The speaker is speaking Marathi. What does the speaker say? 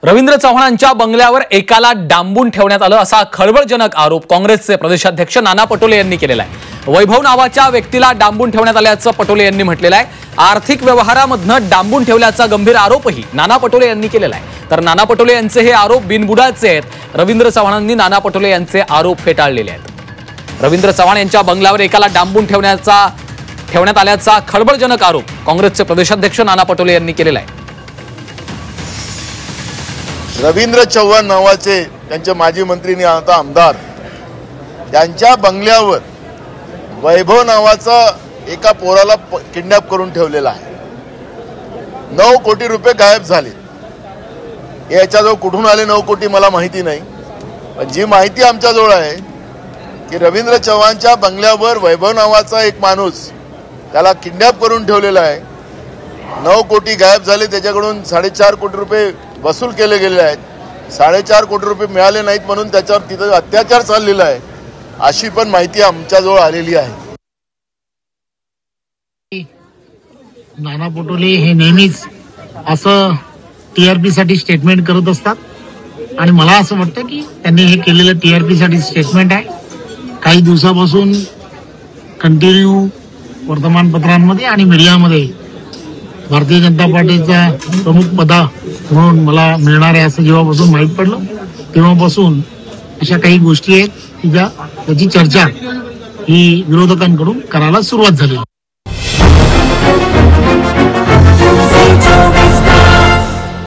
रवींद्र चव्हाणांच्या बंगल्यावर एकाला डांबून ठेवण्यात आलं असा खळबळजनक आरोप काँग्रेसचे प्रदेशाध्यक्ष नाना पटोले यांनी केलेला आहे। वैभव नावाच्या व्यक्तीला डांबून ठेवण्यात आल्याचं पटोले यांनी म्हटलेलं आहे। आर्थिक व्यवहारामधनं डांबून ठेवल्याचा गंभीर आरोपही नाना पटोले यांनी केलेला आहे। तर नाना पटोले यांचे हे आरोप बिनबुडाचे आहेत। रवींद्र चव्हाणांनी नाना पटोले यांचे आरोप फेटाळलेले आहेत। रवींद्र चव्हाण यांच्या बंगल्यावर एकाला डांबून ठेवण्यात आल्याचा खळबळजनक आरोप काँग्रेसचे प्रदेशाध्यक्ष नाना पटोले यांनी केलेला आहे। रवींद्र चव्हाण नावाचे त्यांचे माजी मंत्री आणि आता आमदार त्यांच्या बंगल्यावर वैभव नावाचा एका पोराला किडनॅप करून ठेवलेला आहे। 9 कोटी रुपये गायब झाले। याच्याजवळ कुठून आले 9 कोटी मला माहिती नाही, पण जी माहिती आमच्याजवळ आहे की रवींद्र चव्हाणच्या बंगल्यावर वैभव नावाचा एक माणूस त्याला किडनॅप करून ठेवलेला आहे। 9 कोटी गायब झाले, त्याच्याकडून 4.5 कोटी रुपये वसूल केले गेले आहेत। 4.5 कोटी रुपये मिळाले नाहीत म्हणून त्याच्यावर तिथे अत्याचार चाललेला आहे, अशी पण माहिती आमच्याजवळ आलेली आहे। नाना पटोले हे नेहमीच असं टीआरपी साठी स्टेटमेंट करत असतात आणि मला असं वाटतं की त्यांनी हे केलेलं टीआरपी साठी स्टेटमेंट आहे। काही दिवसापासून कंटिन्यू वर्तमानपत्रांमध्ये आणि मीडियामध्ये भारतीय जनता पार्टीचा प्रमुख पदा म्हणून मला मिळणार आहे असं जेव्हापासून माहीत पडलं तेव्हापासून अशा काही गोष्टी आहेत की त्याची चर्चा ही विरोधकांकडून करायला सुरुवात झाली।